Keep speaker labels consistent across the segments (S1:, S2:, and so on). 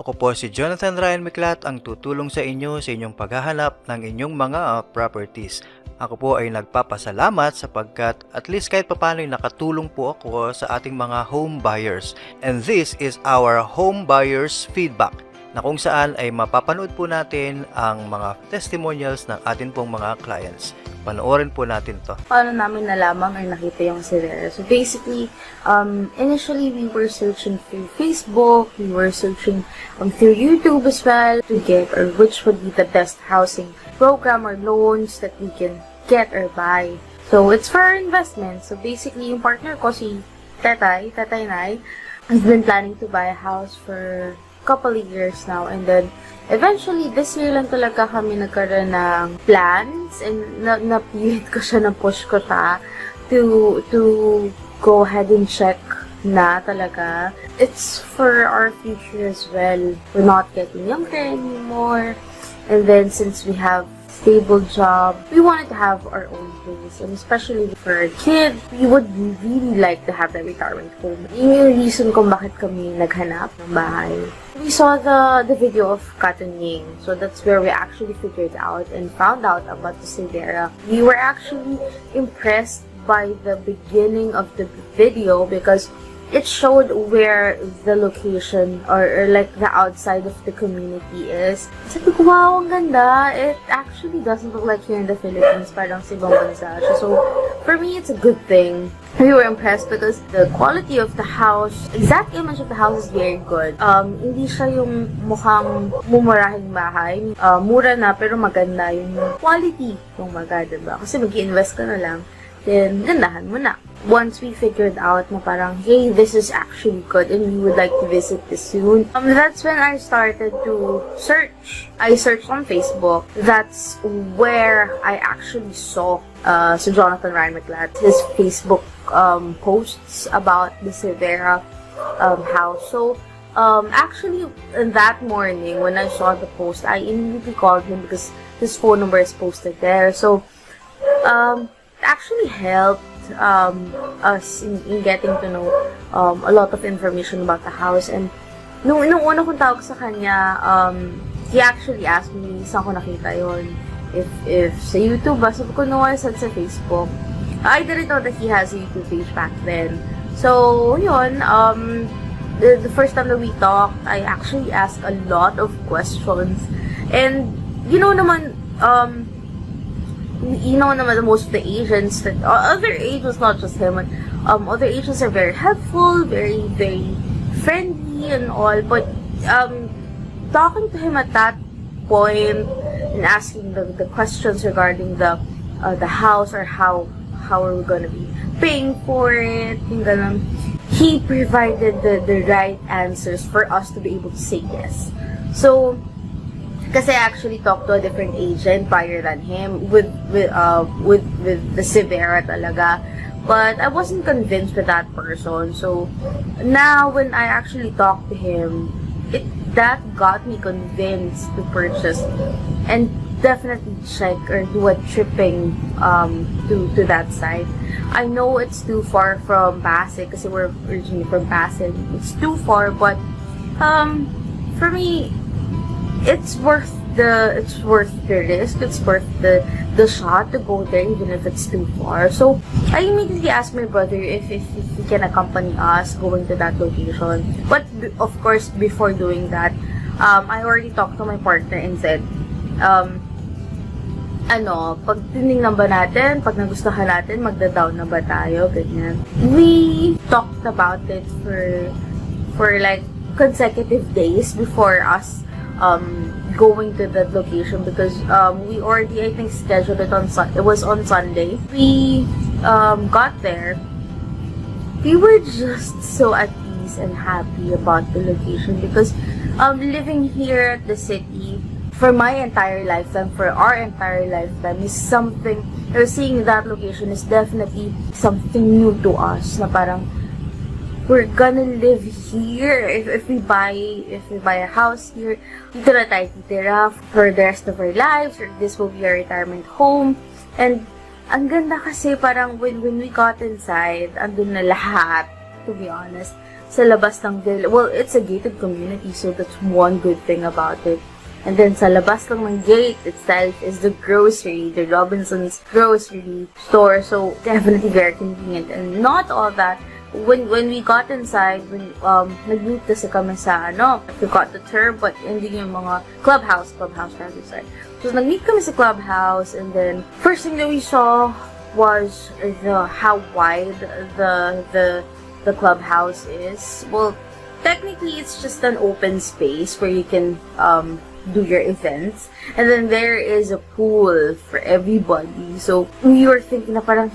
S1: Ako po si Jonathan Ryan Miklat, ang tutulong sa inyo sa inyong paghahanap ng inyong mga properties. Ako po ay nagpapasalamat sapagkat at least kahit papano ay nakatulong po ako sa ating mga home buyers. And this is our home buyers feedback, na kung saan ay mapapanood po natin ang mga testimonials ng atin pong mga clients. Panoorin po natin to.
S2: Paano namin nalaman or nakita yung Xevera? So basically, initially we were searching through Facebook, we were searching through YouTube as well to get or which would be the best housing program or loans that we can get or buy. So it's for our investment. So basically, yung partner ko si Tatay Nay, has been planning to buy a house for couple of years now, and then eventually this year lang talaga kami nagkaroon ng plans, and napilit ko siya, na-push ko siya to go ahead and check na talaga. It's for our future as well. We're not getting younger anymore, and then since we have stable job, we wanted to have our own place, and especially for a kid, we would really like to have the retirement home. Yun yung reason kung bakit kami naghanap ng bahay. We saw the video of Katunying, so that's where we actually figured out and found out about the Xevera. We were actually impressed by the beginning of the video because it showed where the location or like the outside of the community is. Sabi ko, wow, ang ganda. It actually doesn't look like here in the Philippines, parang sa ibang bansa siya. So, for me, it's a good thing. We were impressed because the quality of the house, exact image of the house is very good. Hindi siya yung mukhang mumurahing bahay. Mura na, pero maganda yung quality ng baga, diba? Kasi mag-i-invest ka na lang, then gandahan mo na. Once we figured out na parang, hey, this is actually good and we would like to visit this soon, that's when I started to search. I searched on Facebook. That's where I actually saw so Jonathan Ryan Miklat, his Facebook posts about the Xevera house. So, actually, that morning, when I saw the post, I immediately called him because his phone number is posted there. So, it actually helped us in getting to know a lot of information about the house. And nung una kong tawag sa kanya, he actually asked me saan ko nakita yon, if sa YouTube ba. Sabi ko, no, I said sa Facebook. I didn't know that he has a YouTube page back then. So yun, the first time that we talked, I actually asked a lot of questions, and you know naman most of the agents, that other agents, not just him, other agents are very helpful, very, very friendly and all, but talking to him at that point and asking the questions regarding the house or how are we gonna be paying for it, yung ganun, he provided the right answers for us to be able to say yes. So, kasi I actually talked to a different agent prior than him with the Xevera talaga, but I wasn't convinced with that person. So now when I actually talked to him, that got me convinced to purchase and definitely check or do a tripping to that site. I know it's too far from Pasig kasi we're originally from Pasig. It's too far, but for me, it's worth the risk. It's worth the shot to go there, even if it's too far. So I immediately asked my brother if he can accompany us going to that location. But of course, before doing that, I already talked to my partner and said, pag tinignan ba natin, pag nagustuhan natin, magda-down na ba tayo, ganyan. We talked about it for like consecutive days before us going to that location, because we already, I think, scheduled it it was on Sunday. We got there. We were just so at ease and happy about the location because living here at the city for my entire lifetime, for our entire lifetime, is something, or seeing that location is definitely something new to us, na parang we're gonna live here. If we buy a house here, dito na tayo titira for the rest of our lives, or this will be our retirement home. And ang ganda kasi parang when we got inside, andun na lahat, to be honest. sa labas ng village. Well, it's a gated community, so that's one good thing about it. And then sa labas lang ng gate itself is the grocery, the Robinson's grocery store. So definitely very convenient. And not all that. When we got inside, when nag-meet kasi kami sa I forgot the term, but hindi yung mga clubhouse rather sorry. So nag-meet kami sa clubhouse, and then first thing that we saw was how wide the clubhouse is. Well, technically it's just an open space where you can do your events, and then there is a pool for everybody. So we were thinking na parang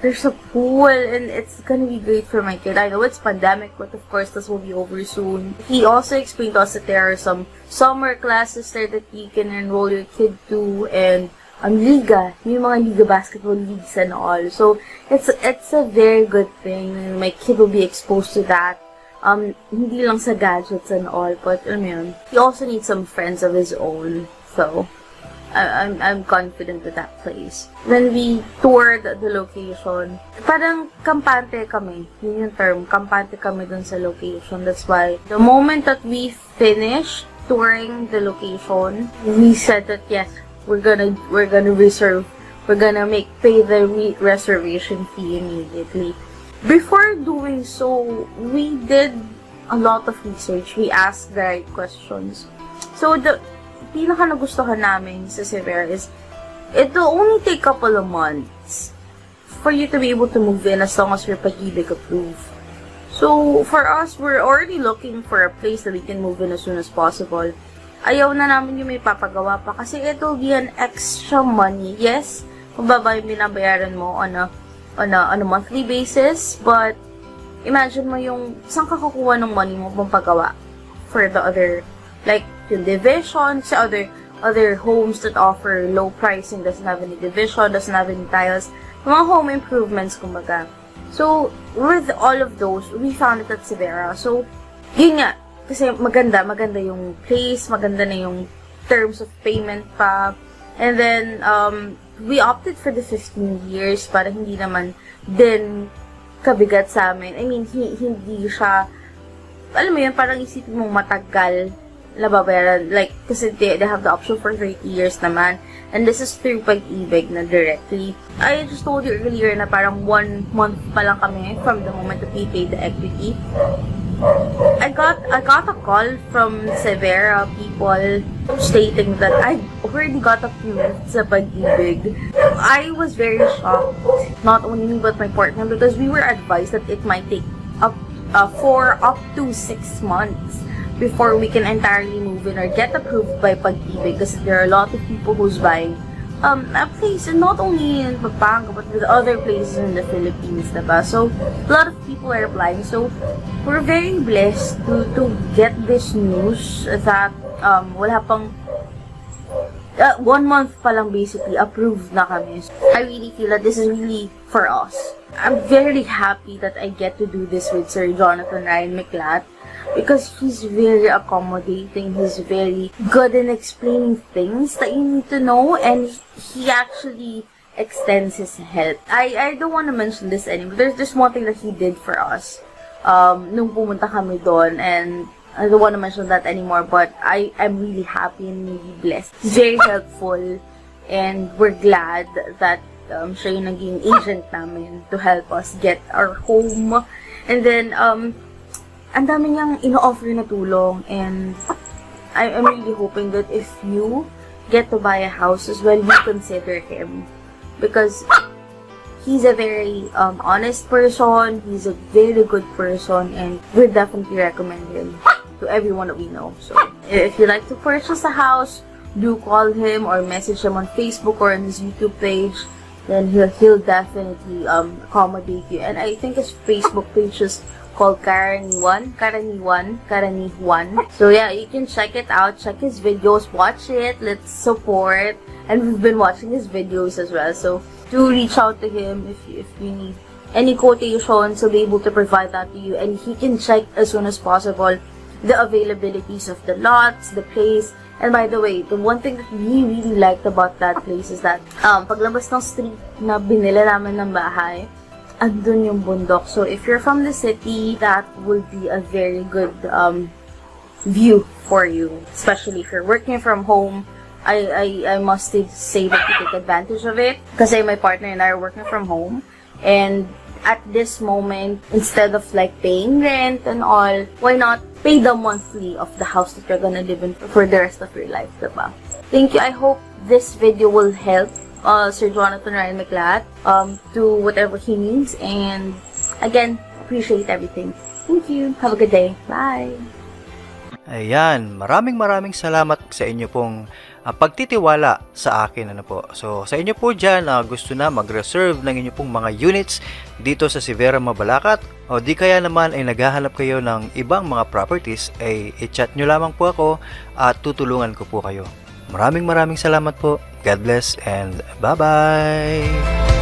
S2: there's a pool and it's gonna be great for my kid. I know it's pandemic, but of course this will be over soon. He also explained to us that there are some summer classes there that you can enroll your kid to, and liga, yung mga liga basketball leagues and all. So it's a very good thing. My kid will be exposed to that. Hindi lang sa gadgets and all, but alam mo yun, he also needs some friends of his own. So I'm confident with that place. When we toured the location, parang kampante kami. Yun yung term, kampante kami dun sa location. That's why the moment that we finished touring the location, we said that yes, we're gonna pay the reservation fee immediately. Before doing so, we did a lot of research. We asked the right questions. So, the pinaka nagustuhan namin sa Xevera is, it will only take a couple of months for you to be able to move in as long as you're pag-ibig approved. So, for us, we're already looking for a place that we can move in as soon as possible. Ayaw na namin yung may papagawa pa kasi it will be an extra money. Yes, mababa yung binabayaran mo on a monthly basis, but imagine mo yung saan ka kukuha ng money mo pang pagawa for the other, like yung division sa other homes that offer low pricing, doesn't have any division, doesn't have any tiles, mga home improvements kumbaga. So with all of those, we found it at Xevera. So yun nga, kasi maganda yung place, maganda na yung terms of payment pa, and then we opted for the 15 years para hindi naman din kabigat sa amin. I mean, hindi siya, alam mo yun, parang isipin mong matagal na babayaran. Like, kasi they have the option for 30 years naman. And this is through pag-ibig na directly. I just told you earlier na parang 1 month pa lang kami from the moment that we paid the equity. I got a call from Xevera people stating that I already got approved sa pag-ibig. I was very shocked, not only me but my partner, because we were advised that it might take up to 6 months before we can entirely move in or get approved by pag-ibig, because there are a lot of people who's buying a place, and not only in Pampanga but with other places in the Philippines, diba? So a lot of people are applying. So we're very blessed to get this news that wala pang 1 month pa lang basically approved na kami. I really feel that this is really for us. I'm very happy that I get to do this with Sir Jonathan Ryan Mabalacat, because he's very accommodating, he's very good in explaining things that you need to know, and he actually extends his help. I don't want to mention this anymore. There's just one thing that he did for us nung pumunta kami doon, and I don't want to mention that anymore, but I'm really happy and really blessed. He's very helpful, and we're glad that siya yung naging agent namin to help us get our home. And then, ang dami niyang ino-offer na tulong, and I'm really hoping that if you get to buy a house as well, you consider him, because he's a very honest person, he's a very good person, and we definitely recommend him to everyone that we know. So if you like to purchase a house, do call him or message him on Facebook or on his YouTube page. Then he'll definitely accommodate you. And I think his Facebook page is called Karaniwan. So yeah, you can check it out, check his videos, watch it, let's support. And we've been watching his videos as well. So do reach out to him if you need any quotations, he'll be able to provide that to you. And he can check as soon as possible the availabilities of the lots, the place. And by the way, the one thing that we really liked about that place is that paglabas ng street na binila namin ng bahay, andun yung bundok. So if you're from the city, that will be a very good view for you. Especially if you're working from home, I must say that you take advantage of it. Kasi my partner and I are working from home. And at this moment, instead of like paying rent and all, why not pay the monthly of the house that you're gonna live in for the rest of your life, diba? Thank you. I hope this video will help Sir Jonathan Ryan Mabalacat to whatever he needs. And again, appreciate everything. Thank you. Have a good day. Bye.
S1: Ayan, maraming salamat sa inyo pong pagtitiwala sa akin. So, sa inyo po dyan gusto na mag-reserve ng inyo pong mga units dito sa Xevera Mabalacat, o di kaya naman ay naghahanap kayo ng ibang mga properties, ay i-chat nyo lamang po ako at tutulungan ko po kayo. Maraming salamat po. God bless and bye-bye!